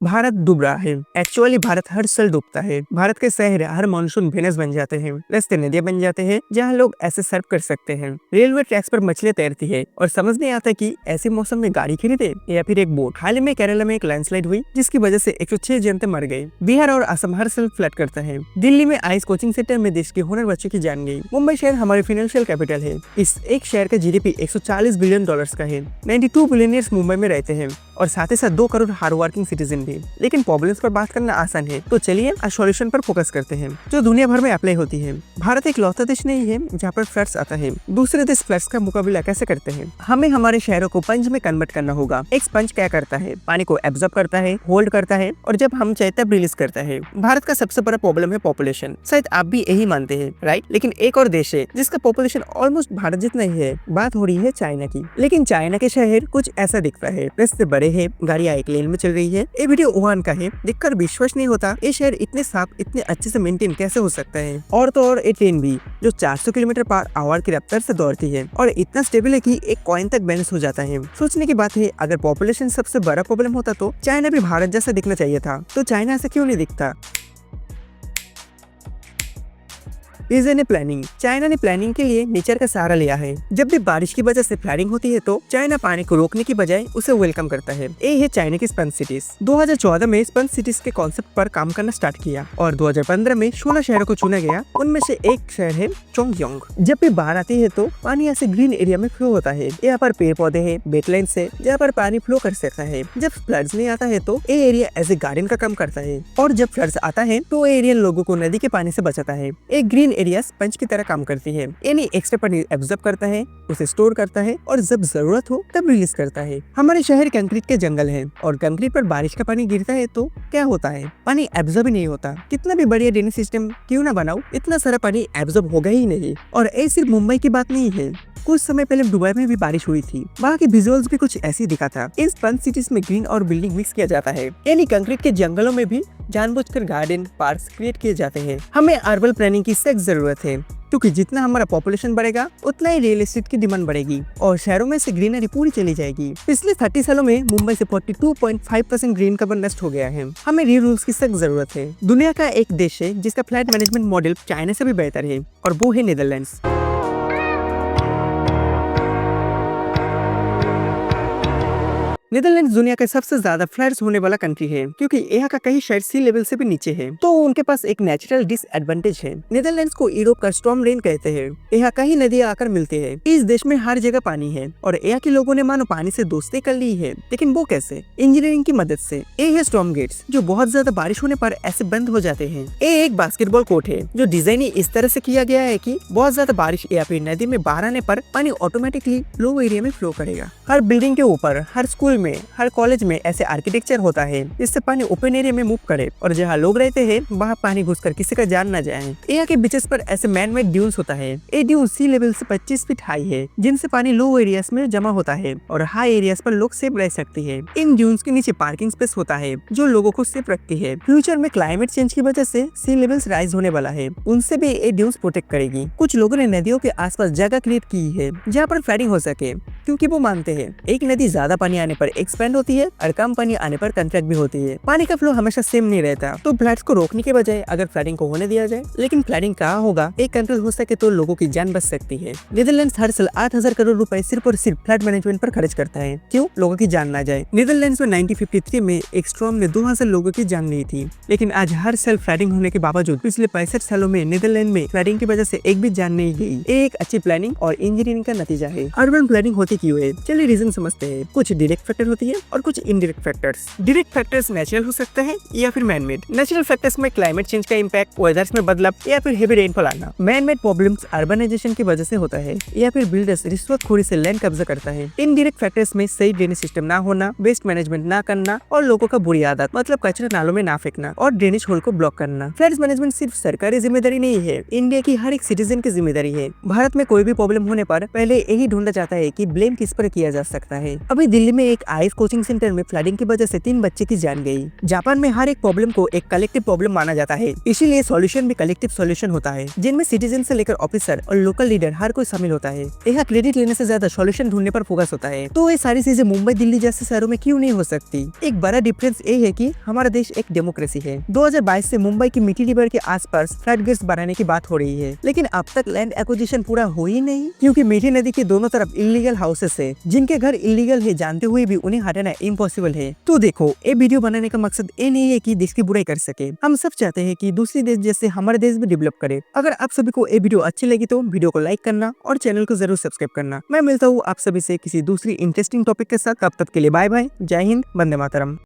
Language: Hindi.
भारत डूब रहा है। एक्चुअली भारत हर साल डूबता है। भारत के शहर हर मानसून वेनिस बन जाते हैं, रास्ते नदियां बन जाते हैं जहां लोग ऐसे सर्फ कर सकते हैं। रेलवे ट्रैक्स पर मछलियां तैरती है और समझ नहीं आता कि ऐसे मौसम में गाड़ी खरीदे या फिर एक बोट। हाल ही में केरला में एक लैंडस्लाइड हुई जिसकी वजह से 106 जनते मर गए। बिहार और असम हर साल फ्लड करता है। दिल्ली में आइस कोचिंग सेंटर में देश के हुनर बच्चों की जान गई। मुंबई शहर हमारी फाइनेंशियल कैपिटल है। इस एक शहर का जीडीपी 140 बिलियन डॉलर्स का है। 92 बिलियनियर्स मुंबई में रहते हैं और साथ ही साथ 2 करोड़ हार्ड वर्किंग सिटीजन भी। लेकिन प्रॉब्लम्स पर बात करना आसान है, तो चलिए आज सॉल्यूशन पर फोकस करते हैं जो दुनिया भर में अप्लाई होती है। भारत एक लौता देश नहीं है जहाँ पर फ्लड्स आता है। दूसरे देश फ्लड्स का मुकाबला कैसे करते हैं? हमें हमारे शहरों को पंच में कन्वर्ट करना होगा। एक स्पंज क्या करता है? पानी को एब्जॉर्ब करता है, होल्ड करता है और जब हम चाहे तब रिलीज करता है। भारत का सबसे बड़ा प्रॉब्लम है पॉपुलेशन। शायद आप भी यही मानते हैं, राइट? लेकिन एक और देश है जिसका पॉपुलेशन ऑलमोस्ट भारत जितना ही है। बात हो रही है चाइना की। लेकिन चाइना के शहर कुछ ऐसा दिखता है, रास्ते बड़े हैं, गाड़ियां एक लेन में चल रही है। ये वीडियो वुहान का है, देखकर विश्वास नहीं होता ये शहर इतने साफ, इतने अच्छे से मेंटेन कैसे हो सकता है। और तो और ये ट्रेन भी जो 400 किलोमीटर पर आवर की रफ्तार से दौड़ती है और इतना स्टेबल है कि एक कॉइन तक बैलेंस हो जाता है। सोचने की बात है, अगर पॉपुलेशन सबसे बड़ा प्रॉब्लम होता तो चाइना भी भारत जैसा दिखना चाहिए था। तो चाइना ऐसा क्यों नहीं दिखता? रीजन है प्लानिंग। चाइना ने प्लानिंग के लिए नेचर का सहारा लिया है। जब भी बारिश की वजह से फ्लडिंग होती है तो चाइना पानी को रोकने की बजाय उसे वेलकम करता है। ये है चाइना की स्पंज सिटीज। 2014 में स्पंज सिटीज के कॉन्सेप्ट पर काम करना स्टार्ट किया और 2015 में 16 शहरों को चुना गया। उनमें से एक शहर है चोंगयोंग। जब भी बाढ़ आती है तो पानी यहाँ से ग्रीन एरिया में फ्लो होता है। यहाँ पर पेड़ पौधे है, वेटलैंड है जहाँ पर पानी फ्लो कर सकता है। जब फ्लड्स नहीं आता है तो ये एरिया एज ए गार्डन का काम करता है और जब फ्लड्स आता है तो ये एरिया लोगों को नदी के पानी से बचाता है। एक ग्रीन एरिया स्पंज की तरह काम करती है, यानी एक्स्ट्रा पानी एब्जॉर्ब करता है, उसे स्टोर करता है और जब जरूरत हो तब रिलीज करता है। हमारे शहर कंक्रीट के जंगल हैं और कंक्रीट पर बारिश का पानी गिरता है तो क्या होता है? पानी एब्जॉर्ब ही नहीं होता। कितना भी बढ़िया ड्रेनेज सिस्टम क्यों ना बनाओ, इतना सारा पानी एब्जॉर्ब होगा ही नहीं। और ये सिर्फ मुंबई की बात नहीं है, कुछ समय पहले दुबई में भी बारिश हुई थी। वहाँ के विजुअल्स भी कुछ ऐसी दिखा था। इन स्पंज सिटीज में ग्रीन और बिल्डिंग मिक्स किया जाता है, यानी कंक्रीट के जंगलों में भी जानबूझकर गार्डन, पार्क्स क्रिएट किए जाते हैं। हमें अर्बन प्लानिंग की सख्त जरूरत है क्योंकि जितना हमारा पॉपुलेशन बढ़ेगा उतना ही रियल एस्टेट की डिमांड बढ़ेगी और शहरों में से ग्रीनरी पूरी चली जाएगी। पिछले 30 सालों में मुंबई से 42.5% ग्रीन कवर नष्ट हो गया है। हमें री रूल्स की सख्त जरूरत है। दुनिया का एक देश है जिसका फ्लड मैनेजमेंट मॉडल चाइना से भी बेहतर है और वो है नीदरलैंड्स। नीदरलैंड्स दुनिया का सबसे ज्यादा फ्लड्स होने वाला कंट्री है क्योंकि यहाँ का कई शहर सी लेवल से भी नीचे है, तो उनके पास एक नेचुरल डिसएडवांटेज है। नीदरलैंड्स को यूरोप का स्टॉर्म रेन कहते हैं। यहाँ कई नदियाँ आकर मिलती है। इस देश में हर जगह पानी है और यहाँ के लोगों ने मानो पानी से दोस्ती कर ली है। लेकिन वो कैसे? इंजीनियरिंग की मदद से। ये है स्टॉर्म गेट्स जो बहुत ज्यादा बारिश होने पर ऐसे बंद हो जाते हैं। ये एक बास्केटबॉल कोर्ट है जो डिजाइन इस तरह से किया गया है कि बहुत ज्यादा बारिश या फिर नदी में बाहर आने पर पानी ऑटोमेटिकली लो एरिया में फ्लो करेगा। हर बिल्डिंग के ऊपर, हर स्कूल में, हर कॉलेज में ऐसे आर्किटेक्चर होता है जिससे पानी ओपन एरिया में मूव करे और जहाँ लोग रहते हैं वहाँ पानी घुसकर किसी का जान न जाए। यहाँ के बीचेस पर ऐसे मैन मेड ड्यून्स होता है। ये ड्यून्स सी लेवल से 25 फीट हाई है जिनसे पानी लो एरियाज में जमा होता है और हाई एरियाज पर लोग सेफ रह सकते हैं। इन ड्यून्स के नीचे पार्किंग स्पेस होता है जो लोगों को सेफ रखती है। फ्यूचर में क्लाइमेट चेंज की वजह से सी लेवल्स राइज होने वाला है, उनसे भी ये ड्यून्स प्रोटेक्ट करेगी। कुछ लोगों ने नदियों के आसपास जगह क्रिएट की है जहाँ पर फ्लडिंग हो सके क्योंकि वो मानते हैं एक नदी ज्यादा पानी आने पर एक्सपेंड होती है और कम पानी आने पर कंट्रैक्ट भी होती है। पानी का फ्लो हमेशा सेम नहीं रहता, तो फ्लड्स को रोकने के बजाय अगर फ्लडिंग को होने दिया जाए, लेकिन फ्लडिंग कहाँ होगा एक कंट्रोल हो सके तो लोगों की जान बच सकती है। नीदरलैंड्स हर साल 8,000 करोड़ रुपए सिर्फ और सिर्फ फ्लड मैनेजमेंट पर खर्च करता है। क्यों? लोगों की जान ना जाए। नीदरलैंड्स में 1953 में एक स्टॉर्म ने 2000 लोगों की जान ली थी, लेकिन आज हर साल फ्लडिंग होने के बावजूद पिछले 65 सालों में नीदरलैंड में फ्लडिंग की वजह से एक भी जान नहीं गई। एक अच्छी प्लानिंग और इंजीनियरिंग का नतीजा है। अर्बन प्लानिंग होती क्यों है? चलिए रीजन समझते हैं। कुछ डायरेक्ट फैक्टर होती है और कुछ indirect factors. Direct factors natural हो सकता है या फिर मैन मेड। नेचुरल फैक्टर्स में क्लाइमेट चेंज का इम्पैक्ट, वेदर्स में बदलाव या फिर हेवी रेनफॉल आना। मैन मेड प्रॉब्लम्स अर्बनाइजेशन की वजह से होता है या फिर बिल्डर्स रिश्वतखोरी से लैंड कब्जा करता है। इनडायरेक्ट फैक्टर्स में सही ड्रेनेज सिस्टम ना होना, वेस्ट मैनेजमेंट ना करना और लोगों का बुरी आदत, मतलब कचरा नालों में ना फेंकना और ड्रेनेज होल को ब्लॉक करना। फ्लड्स मैनेजमेंट सिर्फ सरकारी जिम्मेदारी नहीं है, इंडिया की हर एक सिटीजन की जिम्मेदारी है। भारत में कोई भी प्रॉब्लम होने पर पहले यही ढूंढा जाता है कि ब्लेम किस पर किया जा सकता है। अभी दिल्ली में एक आईएएस कोचिंग सेंटर में फ्लडिंग की वजह से 3 बच्चे की जान गई। जापान में हर एक प्रॉब्लम को एक कलेक्टिव प्रॉब्लम माना जाता है, इसीलिए सॉल्यूशन भी कलेक्टिव सॉल्यूशन होता है, जिनमें सिटीजन से लेकर ऑफिसर और लोकल लीडर हर कोई शामिल होता है। यहाँ क्रेडिट लेने से ज्यादा सॉल्यूशन ढूंढने पर फोकस होता है। तो ये सारी चीजें मुंबई दिल्ली जैसे शहरों में क्यों नहीं हो सकती? एक बड़ा डिफरेंस ये है कि हमारा देश एक डेमोक्रेसी है। 2022 से मुंबई की मिट्टी रिवर के आसपास फ्लड गेट्स बनाने की बात हो रही है, लेकिन अब तक लैंड एक्विजिशन पूरा हो ही नहीं, क्योंकि मीठी नदी के दोनों तरफ इलीगल हाउसेस है, जिनके घर इलीगल है जानते हुए भी उन्हें हटाना इम्पॉसिबल है। तो देखो, ये वीडियो बनाने का मकसद ये नहीं है कि देश की बुराई कर सके। हम सब चाहते हैं कि दूसरे देश जैसे हमारे देश भी डेवलप करे। अगर आप सभी को ये वीडियो अच्छी लगी तो वीडियो को लाइक करना और चैनल को जरूर सब्सक्राइब करना। मैं मिलता हूँ आप सभी से किसी दूसरी इंटरेस्टिंग टॉपिक के साथ। तब तक के लिए बाय बाय, जय हिंद, वंदे मातरम।